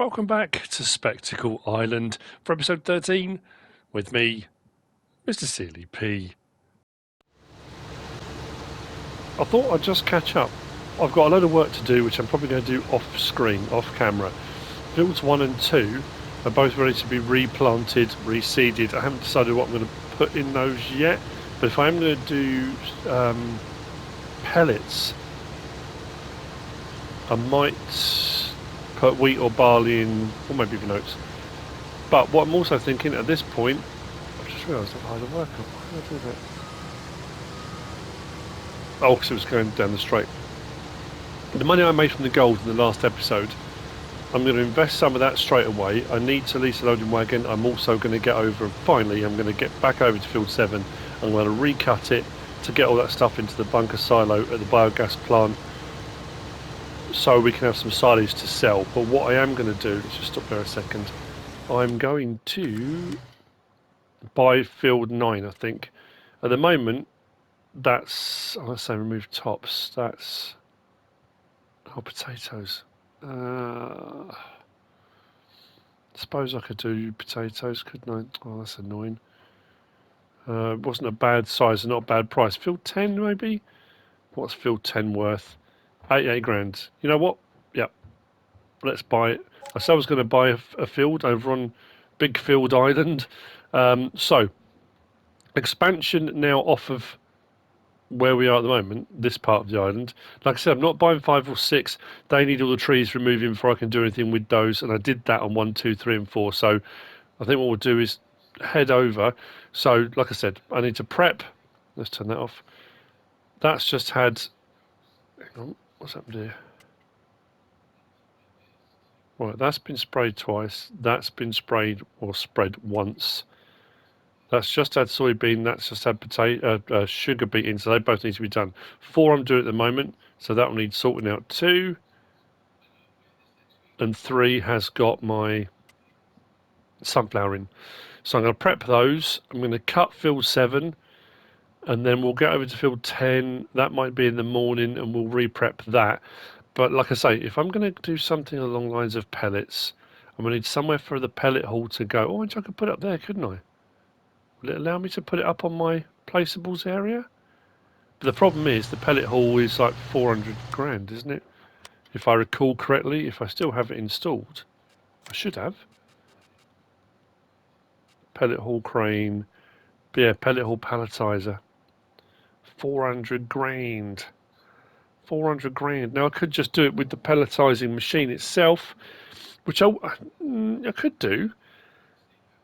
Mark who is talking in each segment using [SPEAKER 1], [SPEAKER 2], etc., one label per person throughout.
[SPEAKER 1] Welcome back to Spectacle Island for episode 13 with me, Mr. Sealy P. I thought I'd just catch up. I've got a load of work to do, which I'm probably going to do off screen, off camera. Fields 1 and 2 are both ready to be replanted, reseeded. I haven't decided what I'm going to put in those yet, but if I'm going to do pellets, I might put wheat or barley in, or maybe even oats. But what I'm also thinking at this point, I've just realised I've hired a worker. Why did I do that? Oh, because it was going down the straight. The money I made from the gold in the last episode, I'm going to invest some of that straight away. I need to lease a loading wagon. I'm also going to get over, and finally I'm going to get back over to field 7. I'm going to recut it to get all that stuff into the bunker silo at the biogas plant, so we can have some silage to sell. But what I am going to do, let's just stop there a second, I'm going to buy field 9, I think. At the moment, that's, let's say remove tops, that's, oh, potatoes. Suppose I could do potatoes, couldn't I? Oh, that's annoying. It wasn't a bad size and not a bad price. Field 10 maybe? What's field 10 worth? 88 grand. You know what? Yep. Let's buy it. I said I was going to buy a field over on Big Field Island. So, expansion now off of where we are at the moment, this part of the island. Like I said, I'm not buying 5 or 6. They need all the trees removing before I can do anything with those. And I did that on 1, 2, 3 and 4. So, I think what we'll do is head over. So, like I said, I need to prep. Let's turn that off. That's just had... Hang on. What's happened here? Right, that's been sprayed twice. That's been sprayed or spread once. That's just had soybean. That's just had potato, sugar beet in. So they both need to be done. 4 I'm doing at the moment. So that will need sorting out 2. And 3 has got my sunflower in. So I'm going to prep those. I'm going to cut field 7. And then we'll get over to field 10. That might be in the morning and we'll re-prep that. But like I say, if I'm going to do something along the lines of pellets, I'm going to need somewhere for the pellet hall to go. Oh, I could put it up there, couldn't I? Will it allow me to put it up on my Placeables area? But the problem is the pellet hall is like 400 grand, isn't it? If I recall correctly, if I still have it installed. I should have. Pellet hall crane. Yeah, pellet hall palletizer. 400 grand. 400 grand. Now I could just do it with the pelletizing machine itself, which I could do.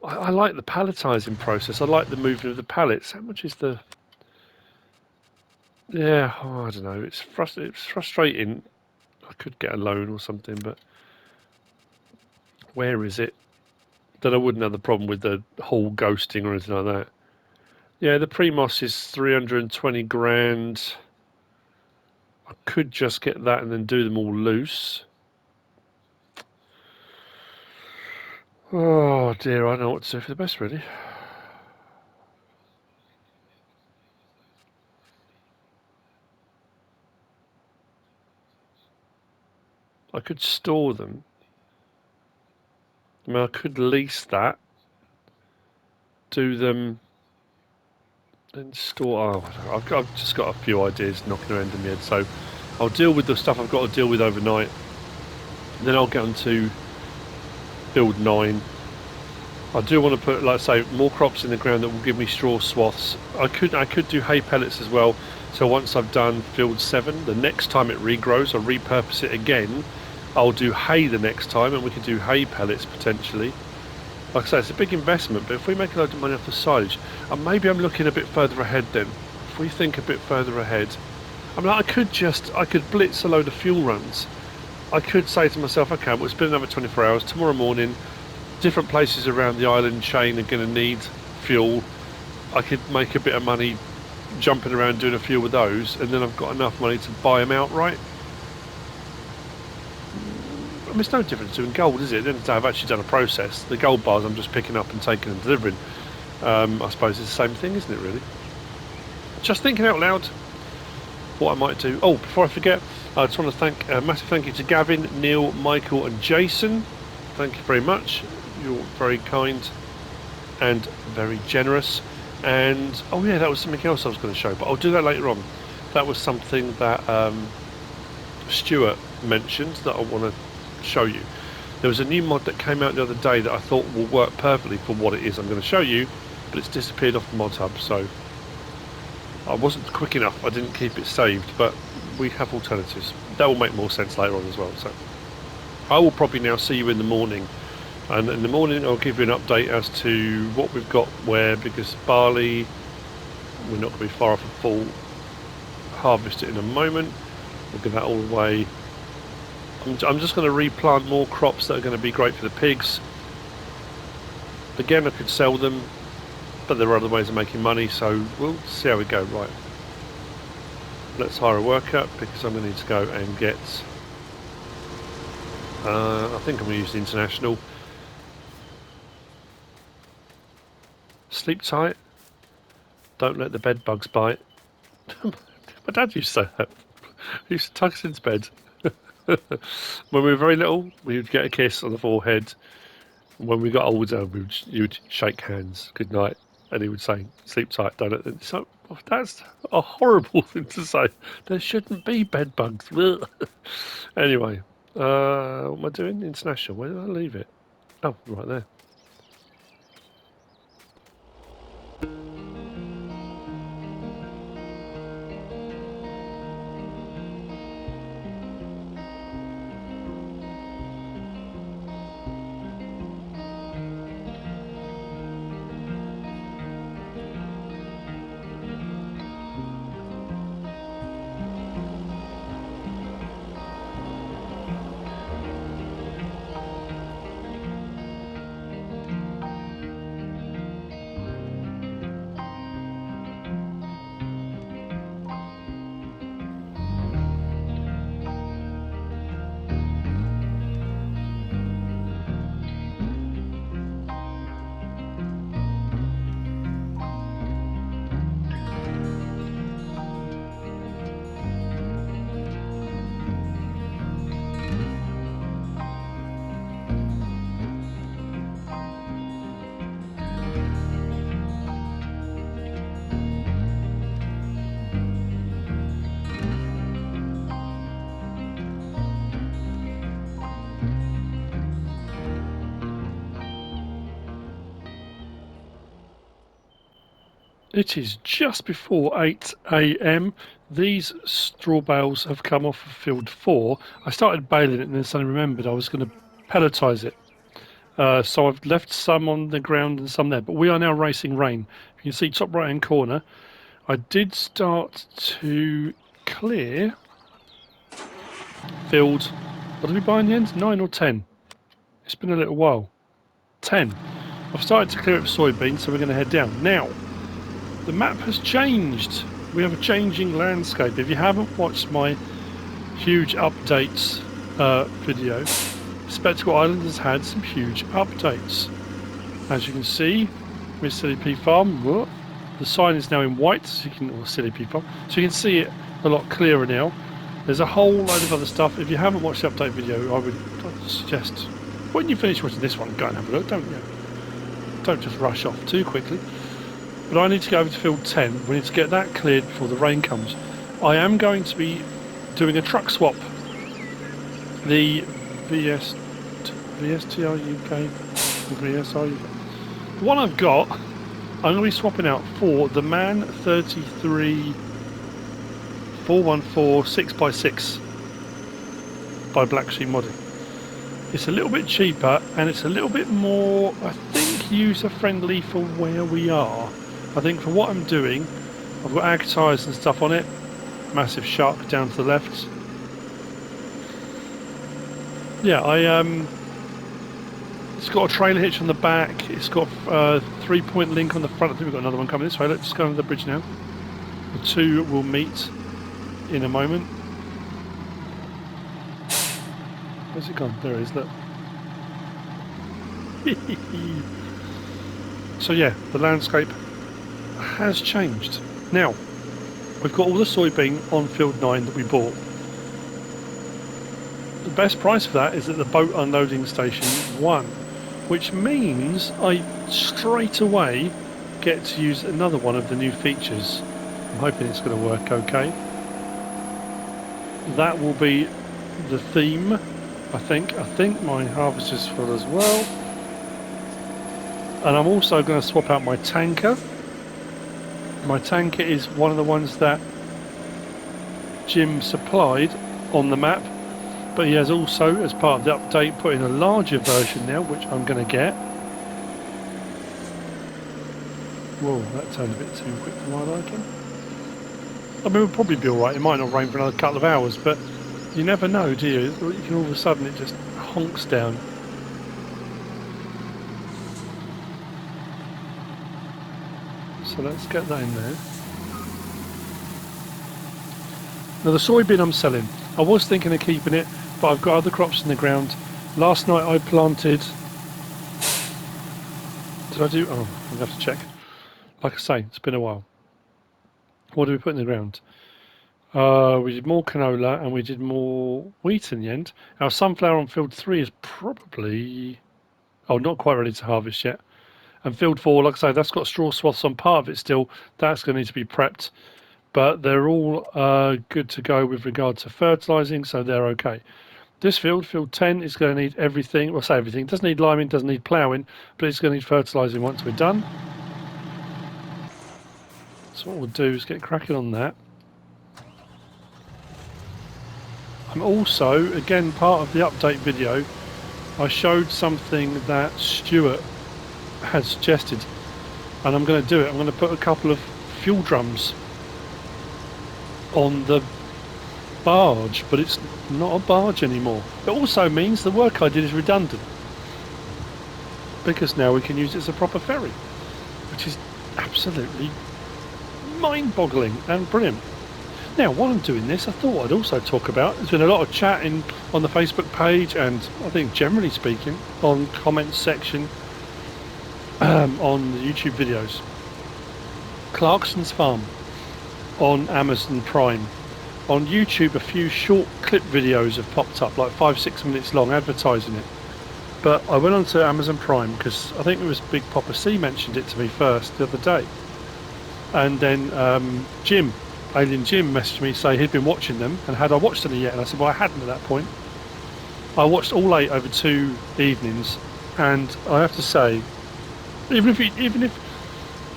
[SPEAKER 1] I like the palletizing process. I like the movement of the pallets. How much is the... Yeah, oh, I don't know. It's frustrating. I could get a loan or something, but where is it? Then I wouldn't have the problem with the whole ghosting or anything like that. Yeah, the Primos is 320 grand. I could just get that and then do them all loose. Oh dear, I don't know what to do for the best, really. I could store them. I mean, I could lease that. Do them. Then store. Oh, I've just got a few ideas knocking around in my head. So I'll deal with the stuff I've got to deal with overnight. Then I'll get onto field 9. I do want to put, like I say, more crops in the ground that will give me straw swaths. I could do hay pellets as well. So once I've done field 7, the next time it regrows, I'll repurpose it again. I'll do hay the next time, and we can do hay pellets potentially. Like I say, it's a big investment, but if we make a load of money off the silage, and maybe I'm looking a bit further ahead then. If we think a bit further ahead, I mean, I could blitz a load of fuel runs. I could say to myself, okay, well, it's been another 24 hours. Tomorrow morning, different places around the island chain are going to need fuel. I could make a bit of money jumping around doing a few of those, and then I've got enough money to buy them outright. I mean, it's no difference doing gold, is it? At the end of the day, I've actually done a process. The gold bars I'm just picking up and taking and delivering. I suppose it's the same thing, isn't it, really? Just thinking out loud what I might do. Oh, before I forget, I just want to thank a massive thank you to Gavin, Neil, Michael and Jason Thank you very much. You're very kind and very generous. And oh yeah, that was something else I was going to show, but I'll do that later on. That was something that Stuart mentioned that I want to show you. There was a new mod that came out the other day that I thought will work perfectly for what it is I'm going to show you, but it's disappeared off the mod hub, so I wasn't quick enough. I didn't keep it saved, but we have alternatives. That will make more sense later on as well. So I will probably now see you in the morning, and in the morning I'll give you an update as to what we've got where, because barley, we're not going to be far off a full harvest it in a moment. We'll give that all away. I'm just going to replant more crops that are going to be great for the pigs. Again, I could sell them, but there are other ways of making money, so we'll see how we go. Right, let's hire a worker, because I'm going to need to go and get I think I'm going to use the International. Sleep tight, don't let the bed bugs bite. My dad used to say that. He used to tuck us into bed. When we were very little, we would get a kiss on the forehead. When we got older, you would shake hands, good night, and he would say, sleep tight, don't it? So that's a horrible thing to say. There shouldn't be bed bugs. Anyway, what am I doing? International, where did I leave it? Oh, right there. It is just before 8 AM. These straw bales have come off of field 4. I started baling it and then suddenly remembered I was going to pelletise it. So I've left some on the ground and some there. But we are now racing rain. You can see top right hand corner. I did start to clear field. What did we buy in the end? 9 or 10? It's been a little while. 10. I've started to clear up soybeans, so we're going to head down. Now, the map has changed. We have a changing landscape. If you haven't watched my huge updates video, Spectacle Island has had some huge updates. As you can see, with Silly Pea Farm, the sign is now in white, so you can, or Silly Pea Farm, so you can see it a lot clearer now. There's a whole load of other stuff. If you haven't watched the update video, I would suggest when you finish watching this one, go and have a look. Don't just rush off too quickly. But I need to go over to field 10. We need to get that cleared before the rain comes. I am going to be doing a truck swap. The VSTRUK, VSRUK. The one I've got, I'm going to be swapping out for the MAN 33 414 6x6 by Blacksheep modding. It's a little bit cheaper and it's a little bit more, I think, user friendly for where we are. I think for what I'm doing, I've got ag tyres and stuff on it. Massive shark down to the left. Yeah, it's got a trailer hitch on the back. It's got a 3-point link on the front. I think we've got another one coming this way. Let's just go over the bridge now. The two will meet in a moment. Where's it gone? There it is, look. So yeah, the landscape has changed. Now, we've got all the soybean on field 9 that we bought. the best price for that is at the boat unloading station 1, which means I straight away get to use another one of the new features. I'm hoping it's going to work okay. That will be the theme, I think. I think my harvester's full as well. And I'm also going to swap out my tanker. My tanker is one of the ones that Jim supplied on the map, but he has also, as part of the update, put in a larger version now, which I'm going to get. Whoa, that turned a bit too quick for my liking. I mean, we'll probably be alright. It might not rain for another couple of hours, but you never know, do you? You can all of a sudden it just honks down. So let's get that in there. Now the soybean I'm selling, I was thinking of keeping it, but I've got other crops in the ground. Last night I planted... Did I do... Oh, I'm going to have to check. Like I say, it's been a while. What did we put in the ground? We did more canola and we did more wheat in the end. Our sunflower on field 3 is probably... Oh, not quite ready to harvest yet. And field 4, like I say, that's got straw swaths on part of it still. That's going to need to be prepped. But they're all good to go with regard to fertilising, so they're okay. This field, field 10, is going to need everything. Well, I say everything. It doesn't need liming, doesn't need ploughing, but it's going to need fertilising once we're done. So what we'll do is get cracking on that. I'm also, again, part of the update video, I showed something that Stuart had suggested, and I'm going to do it. I'm going to put a couple of fuel drums on the barge, but it's not a barge anymore. It also means the work I did is redundant, because now we can use it as a proper ferry, which is absolutely mind-boggling and brilliant. Now, while I'm doing this, I thought I'd also talk about, there's been a lot of chatting on the Facebook page, and I think generally speaking on comments section on the YouTube videos. Clarkson's Farm on Amazon Prime. On YouTube, a few short clip videos have popped up, like 5-6 minutes long, advertising it. But I went on to Amazon Prime because I think it was Big Papa C mentioned it to me first the other day. And then Alien Jim messaged me to say he'd been watching them, and had I watched any yet? And I said, well, I hadn't at that point. I watched all 8 over 2 evenings, and I have to say, even if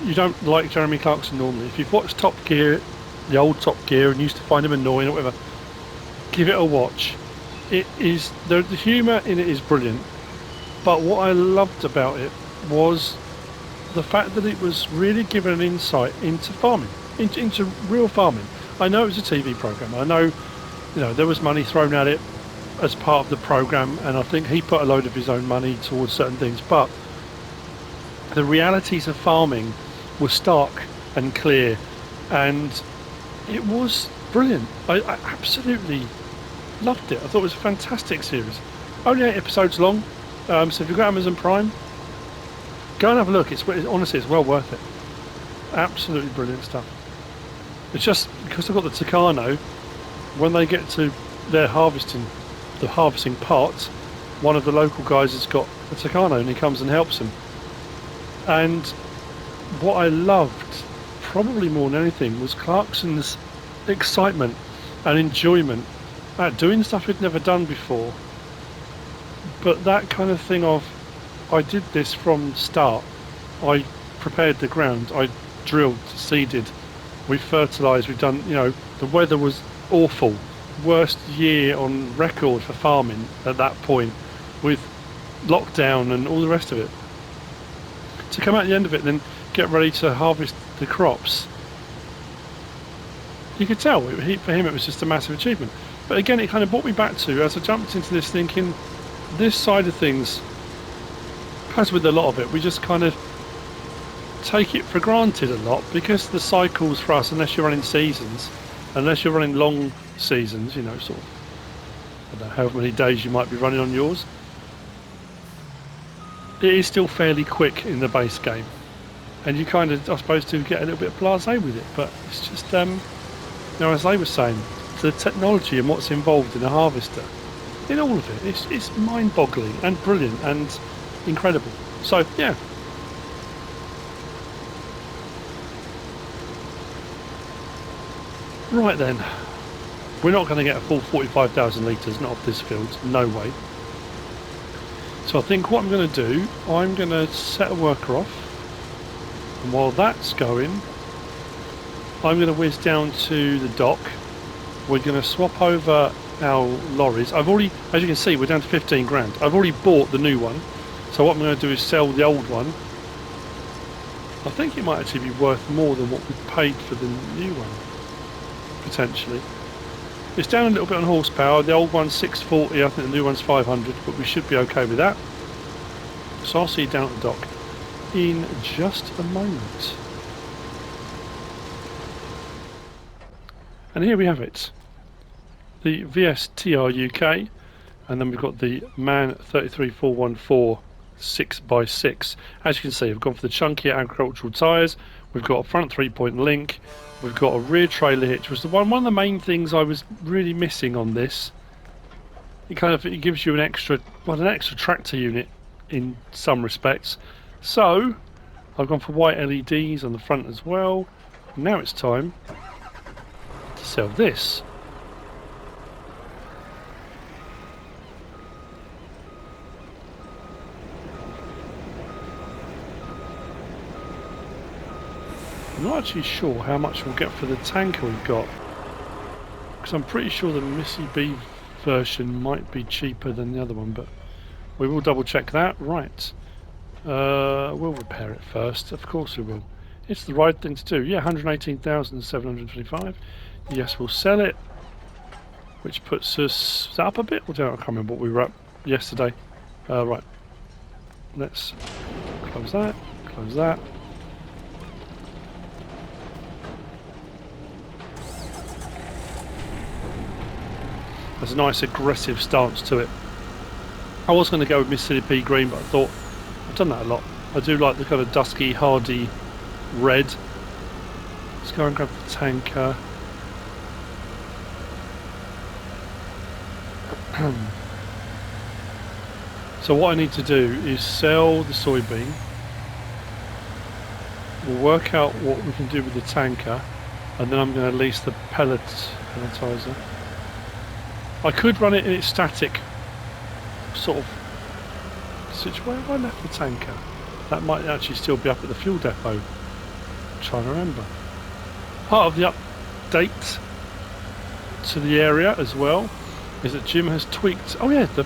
[SPEAKER 1] you don't like Jeremy Clarkson normally, if you've watched Top Gear, the old Top Gear, and used to find him annoying or whatever, give it a watch. It is the humour in it is brilliant, but what I loved about it was the fact that it was really giving an insight into farming, into real farming. I know it was a TV programme. I know, there was money thrown at it as part of the programme, and I think he put a load of his own money towards certain things, but the realities of farming were stark and clear, and it was brilliant. I absolutely loved it. I thought it was a fantastic series. Only 8 episodes long, so if you've got Amazon Prime, go and have a look. Honestly, it's well worth it. Absolutely brilliant stuff. It's just because I've got the Tucano, when they get to their harvesting parts, one of the local guys has got a Tucano and he comes and helps them. And what I loved, probably more than anything, was Clarkson's excitement and enjoyment at doing stuff he'd never done before. But that kind of thing of, I did this from start. I prepared the ground, I drilled, seeded, we fertilised, we've done, the weather was awful. Worst year on record for farming at that point, with lockdown and all the rest of it. To come out the end of it and then get ready to harvest the crops, you could tell for him it was just a massive achievement. But again, it kind of brought me back to, as I jumped into this thinking, this side of things, as with a lot of it, we just kind of take it for granted a lot, because the cycles for us, unless you're running seasons, unless you're running long seasons, sort of, I don't know however many days you might be running on yours, it is still fairly quick in the base game, and you kind of, I suppose, do get a little bit blasé with it. But it's just, as they were saying, the technology and what's involved in a harvester in all of it. It's mind-boggling and brilliant and incredible. So yeah. Right then, we're not going to get a full 45,000 litres, not off this field, no way. So I think what I'm going to do, I'm going to set a worker off, and while that's going, I'm going to whiz down to the dock. We're going to swap over our lorries. I've already, as you can see, we're down to 15 grand. I've already bought the new one, so what I'm going to do is sell the old one. I think it might actually be worth more than what we paid for the new one, potentially. It's down a little bit on horsepower. The old one's 640, I think the new one's 500, but we should be okay with that. So I'll see you down at the dock in just a moment. And here we have it. The VSTR UK, and then we've got the MAN 33414 6x6. As you can see, I've gone for the chunkier agricultural tyres. We've got a front 3-point link. We've got a rear trailer hitch, which is one of the main things I was really missing on this. It gives you an extra tractor unit in some respects. So I've gone for white LEDs on the front as well. Now it's time to sell this. I'm not actually sure how much we'll get for the tanker we've got, because I'm pretty sure the Missy B version might be cheaper than the other one, but we will double check that. Right, we'll repair it first, of course we will. It's the right thing to do. Yeah, 118,725. Yes, we'll sell it, which puts us up a bit. I can't remember what we were up yesterday. Right, let's close that, close that. There's a nice aggressive stance to it. I was going to go with Mississippi green, but I thought I've done that a lot. I do like the kind of dusky, hardy red. Let's go and grab the tanker. So what I need to do is sell the soybean. We'll work out what we can do with the tanker, and then I'm going to lease the pelletizer. I could run it in its static sort of situation. Where have I left the tanker? That might actually still be up at the fuel depot. I'm trying to remember. Part of the update to the area as well is that Jim has tweaked. Oh yeah, I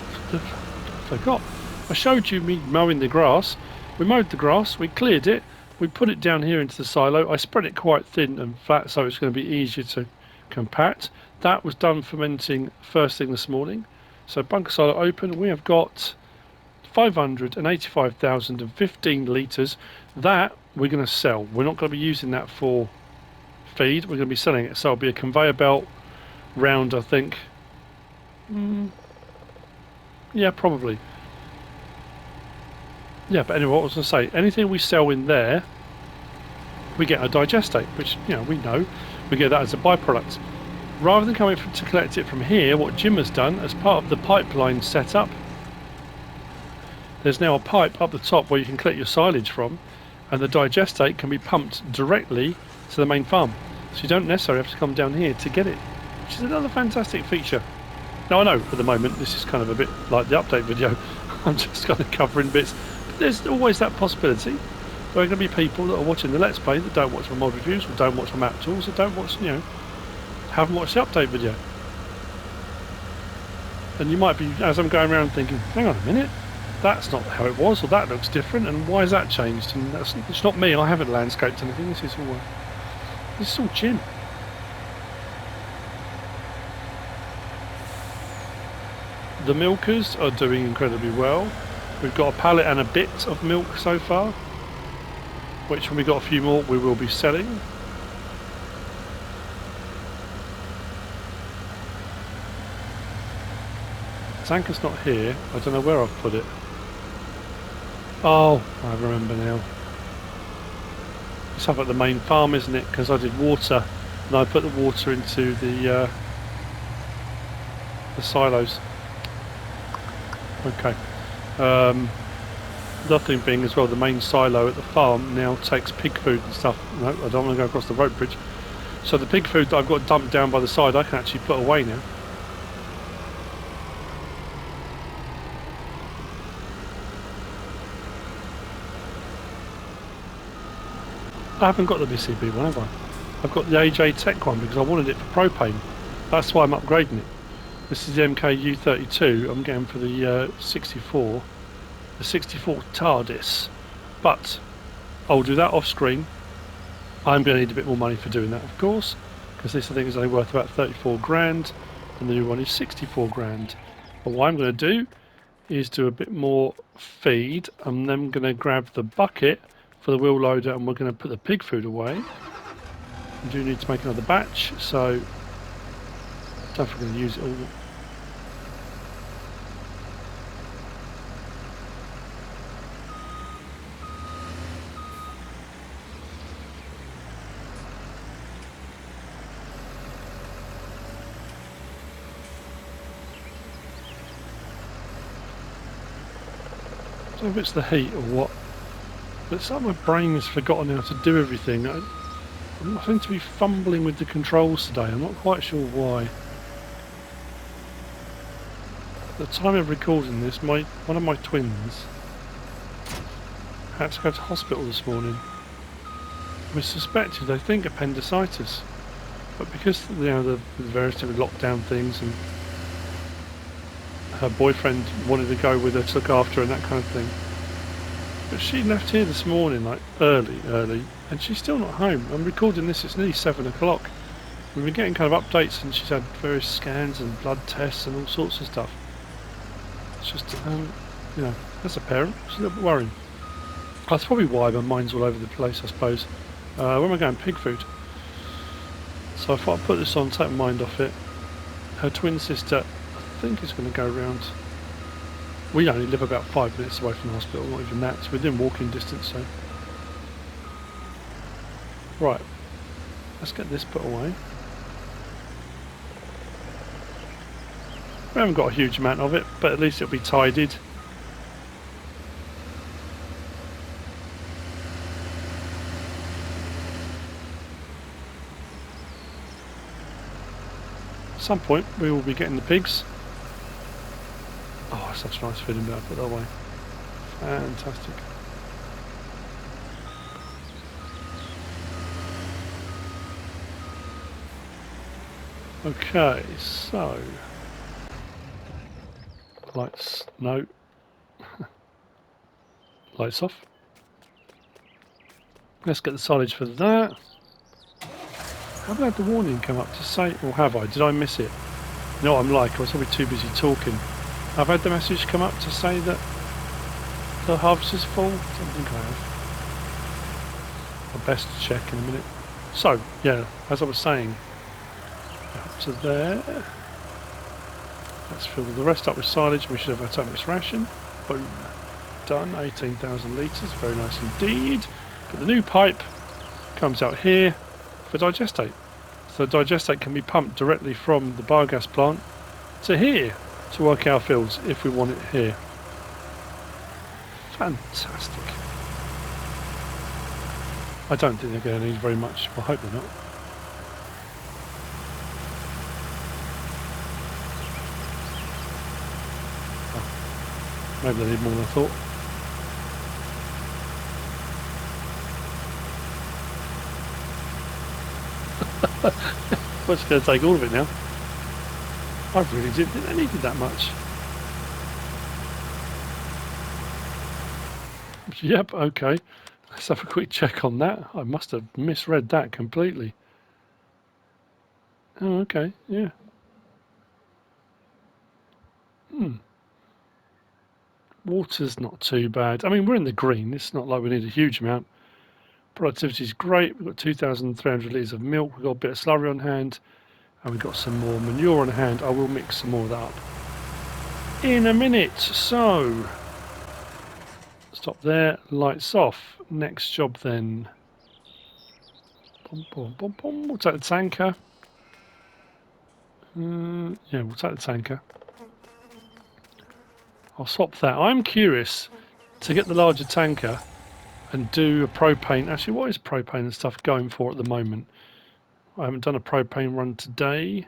[SPEAKER 1] forgot. I showed you me mowing the grass. We mowed the grass, we cleared it, we put it down here into the silo. I spread it quite thin and flat so it's going to be easier to compact. That was done fermenting first thing this morning. So bunker silo open. We have got 585,015 litres. That we're going to sell. We're not going to be using that for feed. We're going to be selling it. So it'll be a conveyor belt round, I think. Yeah, probably. Yeah, but anyway, what I was going to say, anything we sell in there, we get a digestate, which, you know, we know. We get that as a byproduct. Rather than coming to collect it from here, what Jim has done as part of the pipeline setup, there's now a pipe up the top where you can collect your silage from, and the digestate can be pumped directly to the main farm. So you don't necessarily have to come down here to get it, which is another fantastic feature. Now I know at the moment this is kind of a bit like the update video. I'm just kind of covering bits, but there's always that possibility. There are going to be people that are watching the Let's Play that don't watch my mod reviews, or don't watch my map tools, or don't watch, you know, haven't watched the update video. And you might be, as I'm going around, thinking, hang on a minute, that's not how it was, or that looks different, and why has that changed? And it's not me, I haven't landscaped anything, this is all Jim. The milkers are doing incredibly well. We've got a pallet and a bit of milk so far, which when we got a few more we will be selling. Tanker's not here. I don't know where I've put it. Oh, I remember now. It's up at the main farm, isn't it? Because I did water, and I put the water into the silos. Okay. The other thing being as well, the main silo at the farm now takes pig food and stuff. No, I don't want to go across the road bridge. So the pig food that I've got dumped down by the side, I can actually put away now. I haven't got the BCB one, have I? I've got the AJ Tech one because I wanted it for propane. That's why I'm upgrading it. This is the MKU32 I'm getting for the 64. The 64 TARDIS. But I'll do that off screen. I'm going to need a bit more money for doing that, of course, because this I think is only worth about 34 grand and the new one is 64 grand. But what I'm going to do is do a bit more feed. I'm then going to grab the bucket for the wheel loader and we're going to put the pig food away. I do need to make another batch, so I don't know if we're going to use it all. I don't know if it's the heat or what, but it's like my brain has forgotten how to do everything. I seem to be fumbling with the controls today. I'm not quite sure why. At the time of recording this, one of my twins had to go to hospital this morning. We suspected, I think, appendicitis, but because the various different lockdown things and her boyfriend wanted to go with her to look after her and that kind of thing. But she left here this morning, like early, and she's still not home. I'm recording this, it's nearly 7 o'clock. We've been getting kind of updates and she's had various scans and blood tests and all sorts of stuff. It's just, you know, as a parent, it's a little bit worrying. That's probably why my mind's all over the place, I suppose. Where am I going? Pig food. So I thought I'd put this on, take my mind off it. Her twin sister, I think, is going to go round. We only live about 5 minutes away from the hospital, not even that. It's within walking distance, so. Right. Let's get this put away. We haven't got a huge amount of it, but at least it'll be tidied. At some point we will be getting the pigs. Oh, such a nice feeling about it, put that away. Fantastic. Okay, so lights, no. Lights off. Let's get the silage for that. Have I had the warning come up to say, or have I? Did I miss it? You know what I'm like, I was probably too busy talking. I've had the message come up to say that the harvest is full. I don't think I have. I'll best check in a minute. So, yeah, as I was saying, up to there. Let's fill the rest up with silage. We should have our Thomas ration. Boom. Done. 18,000 litres. Very nice indeed. But the new pipe comes out here for digestate. So the digestate can be pumped directly from the biogas plant to here to work our fields if we want it here. Fantastic. I don't think they're going to need very much. I hope they're not. Oh, maybe they need more than I thought. I'm just going to take all of it now. I really didn't think they needed that much. Yep, okay. Let's have a quick check on that. I must have misread that completely. Oh, okay, yeah. Water's not too bad. I mean, we're in the green. It's not like we need a huge amount. Productivity is great. We've got 2,300 litres of milk. We've got a bit of slurry on hand. And we've got some more manure on hand. I will mix some more of that up in a minute. So, stop there. Lights off. Next job then. Boom, boom, boom, boom. We'll take the tanker. Yeah, we'll take the tanker. I'll swap that. I'm curious to get the larger tanker and do a propane. Actually, what is propane and stuff going for at the moment? I haven't done a propane run today.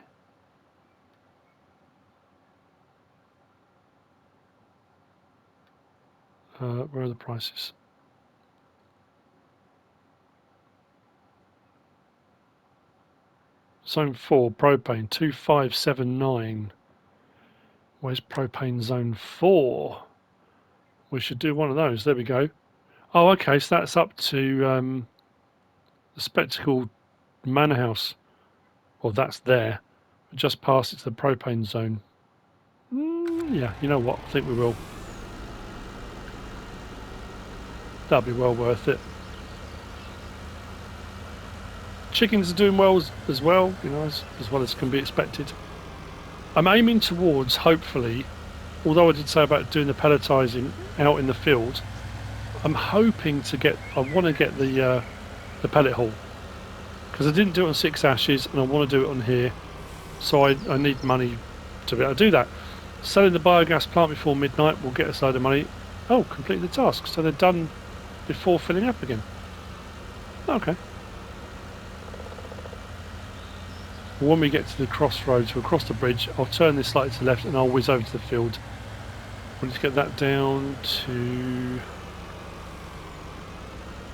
[SPEAKER 1] Where are the prices? Zone 4 propane 2579. Where's propane zone 4? We should do one of those. There we go. Oh, okay. So that's up to the Spectacle Manor House. Well, that's there. Just past it's the propane zone. Yeah, you know what? I think we will. That'll be well worth it. Chickens are doing well as well, you know, as well as can be expected. I'm aiming towards, hopefully, although I did say about doing the pelletizing out in the field, I'm hoping to get, I want to get the pellet hall. Because I didn't do it on 6 ashes and I want to do it on here. So I need money to be able to do that. Selling the biogas plant before midnight will get us a load of money. Oh, completed the task. So they're done before filling up again. Okay. When we get to the crossroads, we'll cross the bridge. I'll turn this slightly to the left and I'll whiz over to the field. We'll just get that down to...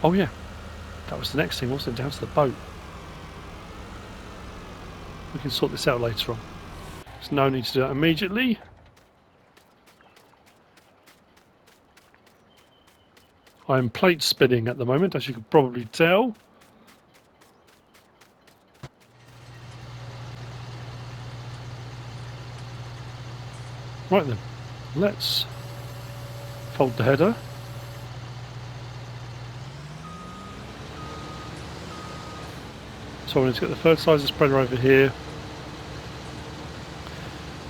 [SPEAKER 1] Oh yeah, that was the next thing, wasn't it? Down to the boat. We can sort this out later on. There's no need to do that immediately. I'm plate spinning at the moment, as you can probably tell. Right then, let's fold the header. So I need to get the fertiliser spreader over here.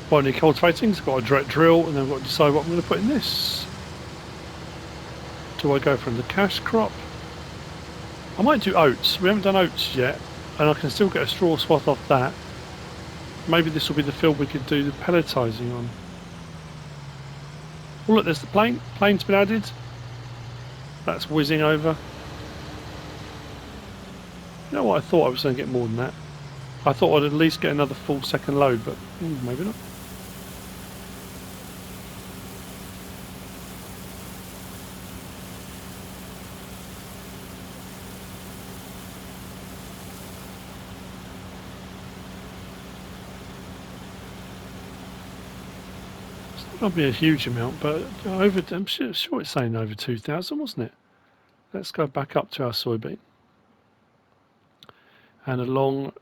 [SPEAKER 1] While I need cultivating, I've got a direct drill and then I've got to decide what I'm going to put in this. Do I go from the cash crop? I might do oats. We haven't done oats yet and I can still get a straw swath off that. Maybe this will be the field we could do the pelletising on. Oh look, there's the plane. Plane's been added. That's whizzing over. You know what, I thought I was going to get more than that. I thought I'd at least get another full second load, but maybe not. It's not going to be a huge amount, but I'm sure it's saying over 2,000, wasn't it? Let's go back up to our soybean. And along,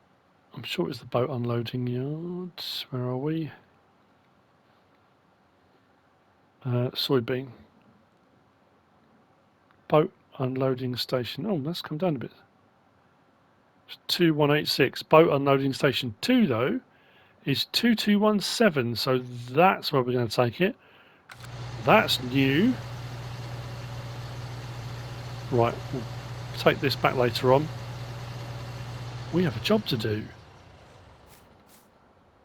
[SPEAKER 1] I'm sure it's the boat unloading yards. Where are we? Soybean. Boat unloading station. Oh, that's come down a bit. 2186. Boat unloading station 2, though, is 2217. So that's where we're going to take it. That's new. Right, we'll take this back later on. We have a job to do.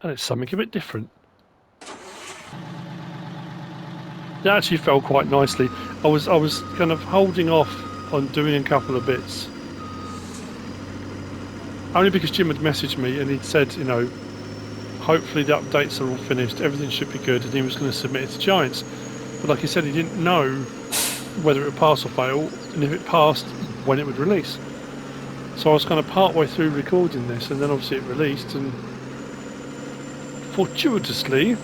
[SPEAKER 1] And it's something a bit different. It actually fell quite nicely. I was kind of holding off on doing a couple of bits. Only because Jim had messaged me and he'd said, you know, hopefully the updates are all finished, everything should be good, and he was going to submit it to Giants. But like he said, he didn't know whether it would pass or fail, and if it passed, when it would release. So I was kind of part way through recording this, and then obviously it released, and fortuitously, it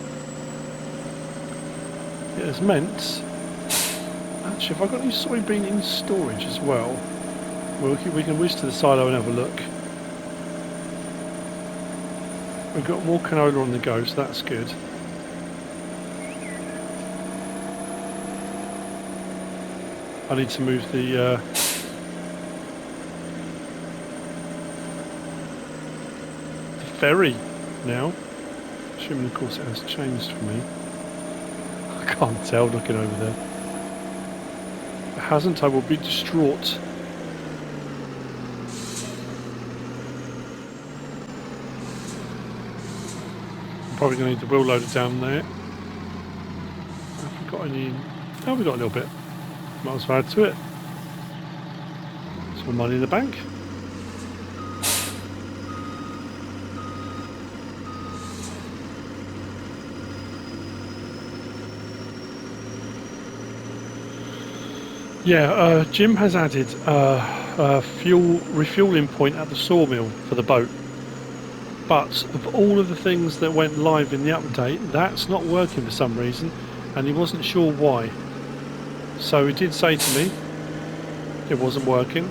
[SPEAKER 1] has meant... Actually, have I got any soybean in storage as well? We can whiz to the silo and have a look. We've got more canola on the go, so that's good. I need to move the ferry now. Assuming, of course, it has changed for me. I can't tell looking over there. If it hasn't, I will be distraught. I'm probably going to need the wheel loader down there. Have we got any? Oh, we got a little bit. Might as well add to it. Some money in the bank. Yeah, Jim has added a fuel refueling point at the sawmill for the boat. But of all of the things that went live in the update, that's not working for some reason, and he wasn't sure why. So he did say to me it wasn't working,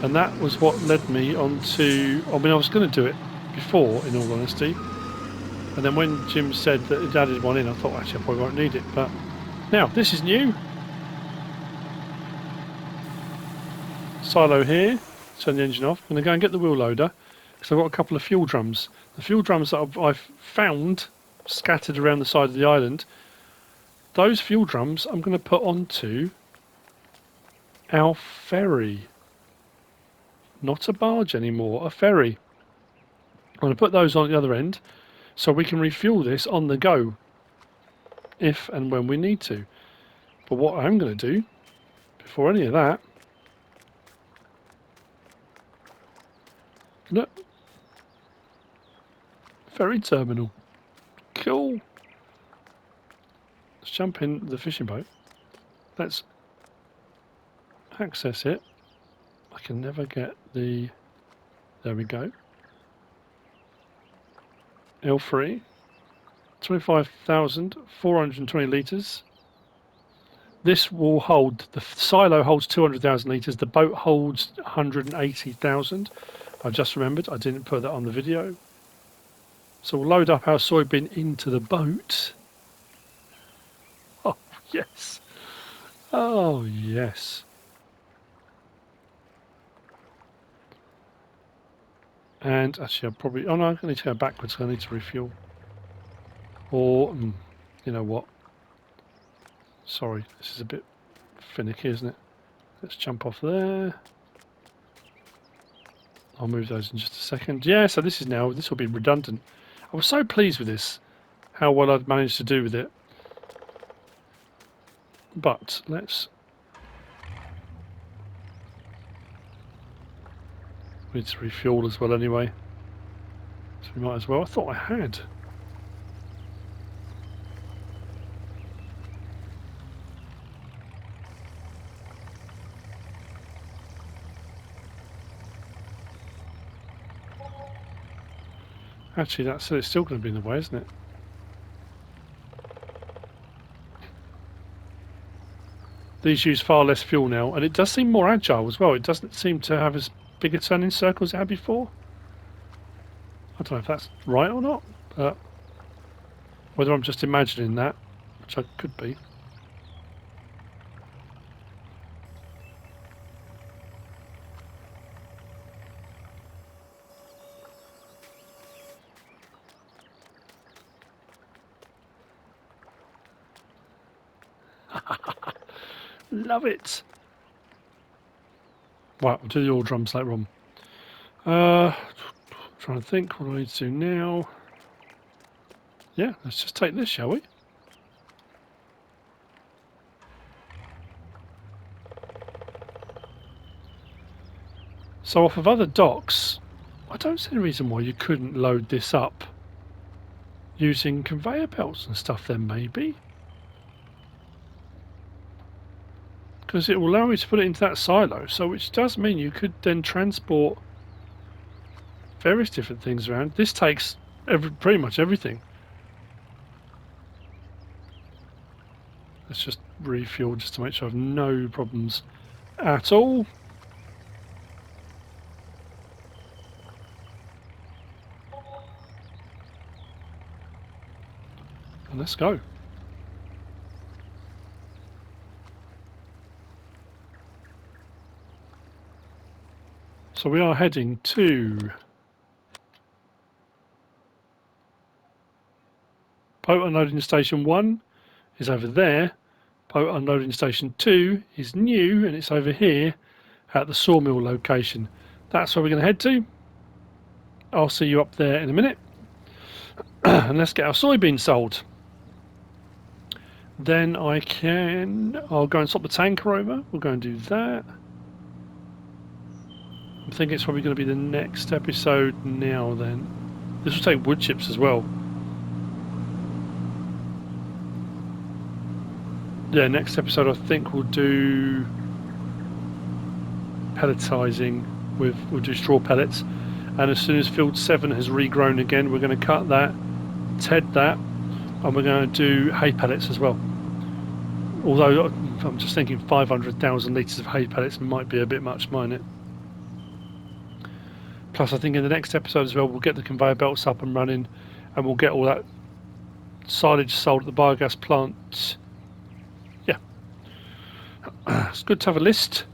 [SPEAKER 1] and that was what led me on to... I mean, I was going to do it before, in all honesty, and then when Jim said that he'd added one in, I thought, actually, I probably won't need it. But now, this is new. Silo here, turn the engine off. I'm going to go and get the wheel loader, because I've got a couple of fuel drums. The fuel drums that I've found scattered around the side of the island, those fuel drums I'm going to put onto our ferry. Not a barge anymore, a ferry. I'm going to put those on at the other end so we can refuel this on the go if and when we need to. But what I'm going to do before any of that, look, ferry terminal, cool. Let's jump in the fishing boat. Let's access it. I can never get the... There we go. L3, 25,420 litres. This will hold, the silo holds 200,000 litres, the boat holds 180,000. I just remembered, I didn't put that on the video. So we'll load up our soybean into the boat. Oh, yes. Oh, yes. And actually, I'll probably... Oh, no, I need to go backwards, so I need to refuel. Or, you know what? Sorry, this is a bit finicky, isn't it? Let's jump off there. I'll move those in just a second. Yeah, so this will be redundant. I was so pleased with this, how well I'd managed to do with it. But let's... We need to refuel as well anyway. So we might as well. I thought I had. Actually, that's it's still going to be in the way, isn't it? These use far less fuel now, and it does seem more agile as well. It doesn't seem to have as big a turning circle as it had before. I don't know if that's right or not, but whether I'm just imagining that, which I could be. Love it. Right, we'll do the all drums later on. Trying to think what I need to do now. Yeah, let's just take this, shall we? So off of other docks, I don't see any reason why you couldn't load this up using conveyor belts and stuff then maybe. Because it will allow you to put it into that silo, so which does mean you could then transport various different things around. This takes pretty much everything. Let's just refuel just to make sure I have no problems at all. And let's go. So we are heading to boat unloading station 1 is over there. Boat unloading station 2 is new and it's over here at the sawmill location. That's where we're going to head to. I'll see you up there in a minute. And let's get our soybeans sold. then I'll go and swap the tanker over. We'll go and do that. I think it's probably going to be the next episode now then. This will take wood chips as well. Yeah, next episode I think we'll do pelletizing we'll do straw pellets, and as soon as field 7 has regrown again, we're going to cut that, ted that, and we're going to do hay pellets as well. Although I'm just thinking 500,000 litres of hay pellets might be a bit much, mightn't it? Plus I think in the next episode as well we'll get the conveyor belts up and running, and we'll get all that silage sold at the biogas plant. Yeah, it's good to have a list.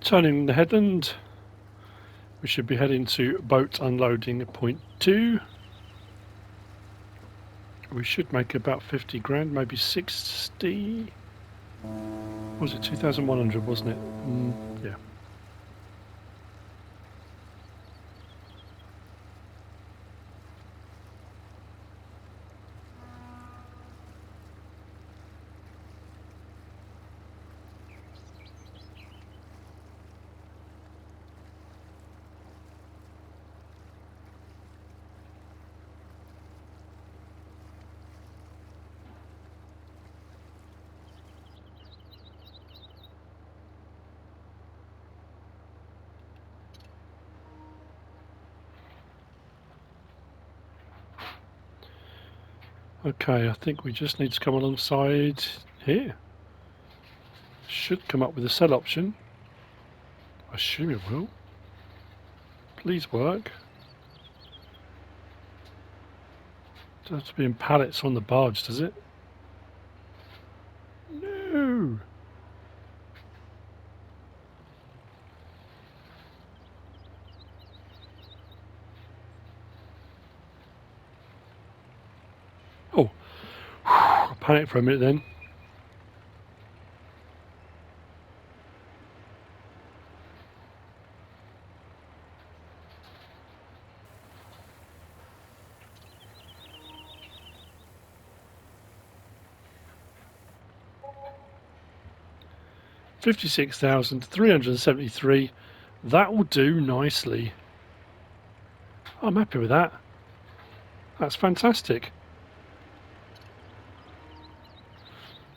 [SPEAKER 1] Turning the headland, we should be heading to boat unloading point 2. We should make about 50 grand, maybe 60. What was it 2,100, wasn't it? Yeah. Okay, I think we just need to come alongside here. Should come up with a sell option. I assume it will. Please work. Doesn't have to be in pallets on the barge, does it? No. Oh, I panicked for a minute then. $56,373. That will do nicely. I'm happy with that. That's fantastic.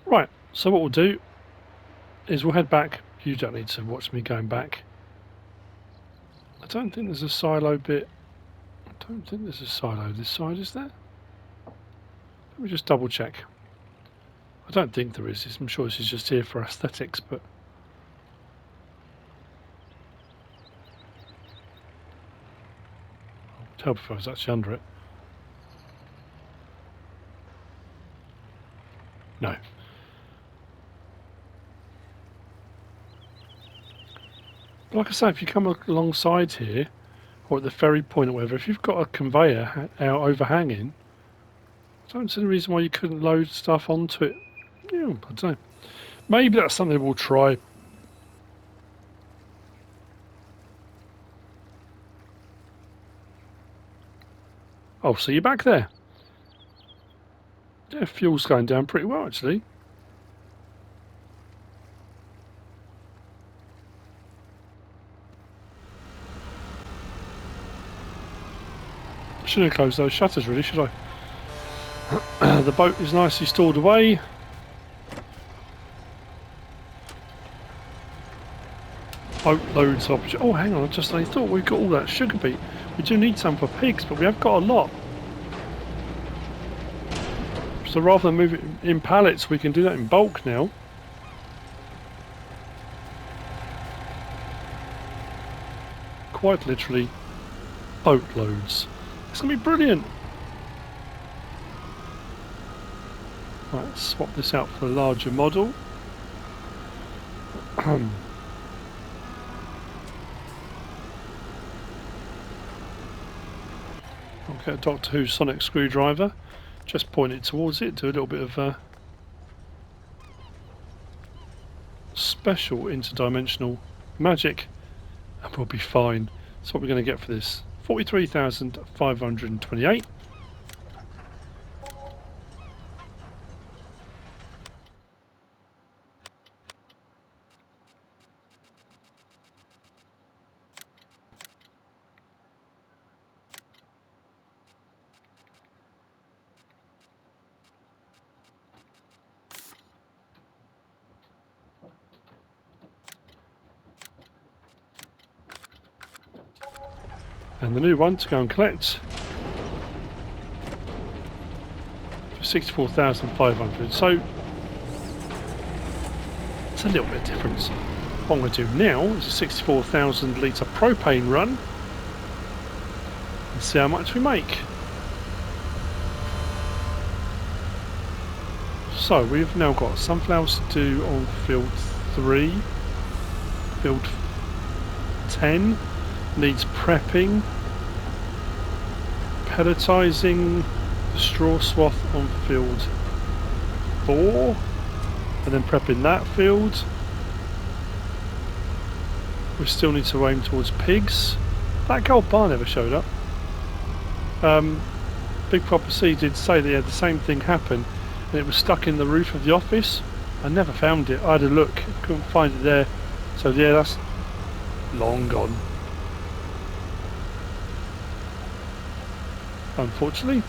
[SPEAKER 1] Right, so what we'll do is we'll head back. You don't need to watch me going back. I don't think there's a silo bit. I don't think there's a silo this side, is there? Let me just double check. I don't think there is. I'm sure this is just here for aesthetics, but I'd help if I was actually under it. No. But like I say, if you come alongside here, or at the ferry point or whatever, if you've got a conveyor out overhanging, I don't see the reason why you couldn't load stuff onto it. Yeah, I don't know. Maybe that's something we'll try. Oh, so you're back there. Yeah, fuel's going down pretty well actually. Shouldn't have closed those shutters really, should I? The boat is nicely stored away. Boatloads of... Oh, hang on, I thought we've got all that sugar beet. We do need some for pigs, but we have got a lot. So rather than move it in pallets, we can do that in bulk now. Quite literally, boatloads. It's going to be brilliant. Right, swap this out for a larger model. I'll get a Doctor Who sonic screwdriver, just point it towards it, do a little bit of special interdimensional magic, and we'll be fine. So what we're going to get for this, 43,528. And the new one to go and collect for 64,500. So it's a little bit of difference. What I'm going to do now is a 64,000 litre propane run and see how much we make. So we've now got sunflowers to do on field 3, field 10 needs prepping, pelletizing the straw swath on field 4, and then prepping that field. We still need to aim towards pigs. That gold bar never showed up. Big Proper C did say they had the same thing happen, and it was stuck in the roof of the office. I never found it. I had a look, couldn't find it there. So yeah, that's long gone, unfortunately.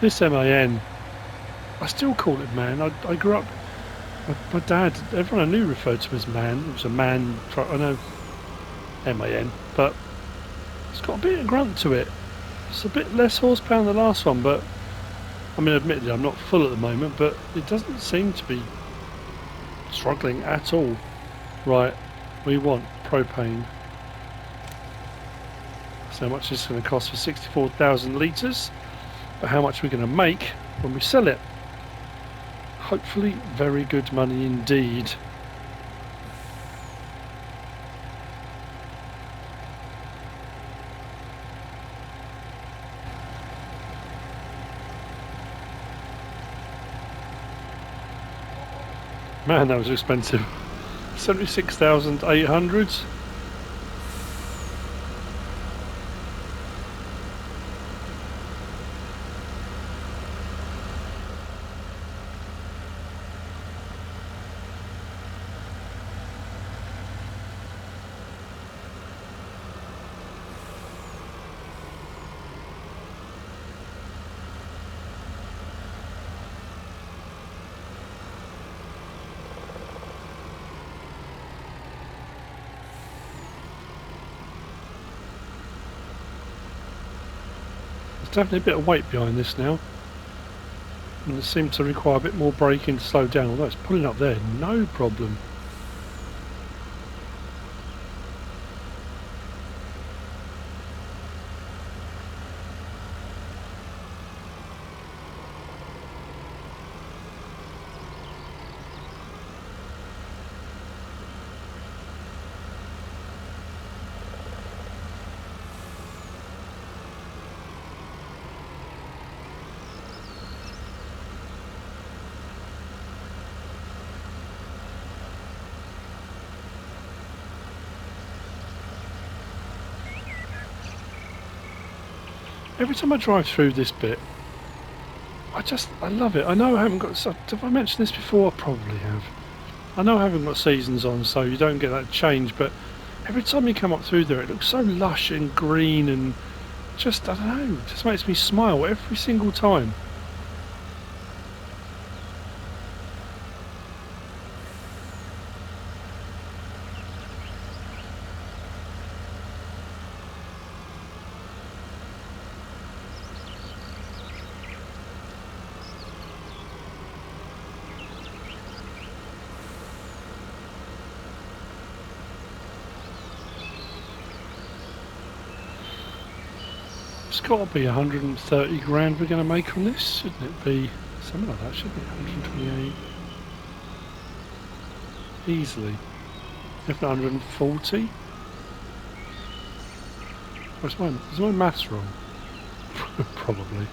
[SPEAKER 1] This MAN, I still call it man. I grew up, my dad, everyone I knew referred to him as man. It was a man truck, I know, MAN, but it's got a bit of grunt to it. It's a bit less horsepower than the last one, but I mean, admittedly I'm not full at the moment, but it doesn't seem to be struggling at all. Right, we want propane. So how much is this going to cost for 64,000 litres? But how much we're going to make when we sell it. Hopefully very good money indeed. Man, that was expensive. 76,800. There's definitely a bit of weight behind this now, and it seems to require a bit more braking to slow down, although it's pulling up there, no problem. Every time I drive through this bit, I love it. I know I haven't got, have I mentioned this before? I probably have. I know I haven't got seasons on, so you don't get that change, but every time you come up through there, it looks so lush and green, and just, I don't know, it just makes me smile every single time. It's got to be 130 grand we're going to make on this, shouldn't it be? Something like that, shouldn't it? 128. Easily. If not 140. Is my maths wrong? Probably.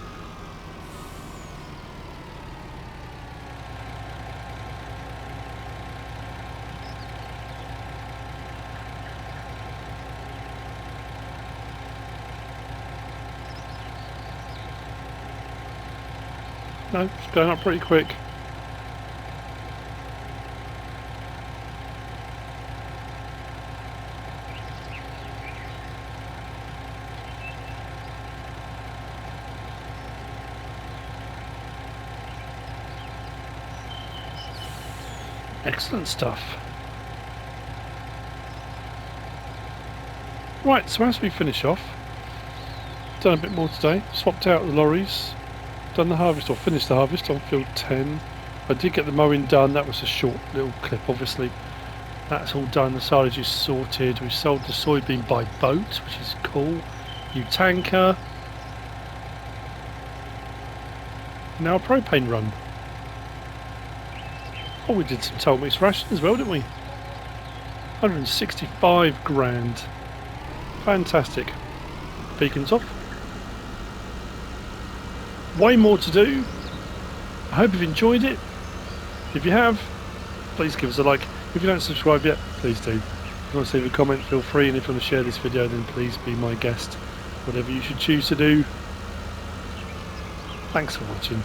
[SPEAKER 1] No, it's going up pretty quick. Excellent stuff. Right, so as we finish off, done a bit more today, swapped out the lorries, done the harvest, or finished the harvest on field 10. I did get the mowing done, that was a short little clip obviously. That's all done, the silage is sorted, we sold the soybean by boat, which is cool. New tanker. Now a propane run. Oh, we did some toll mix ration as well, didn't we? 165 grand. Fantastic. Beacons off. Way more to do. I hope you've enjoyed it. If you have, please give us a like. If you don't subscribe yet, please do. If you want to leave a comment, feel free. And if you want to share this video, then please be my guest. Whatever you should choose to do. Thanks for watching.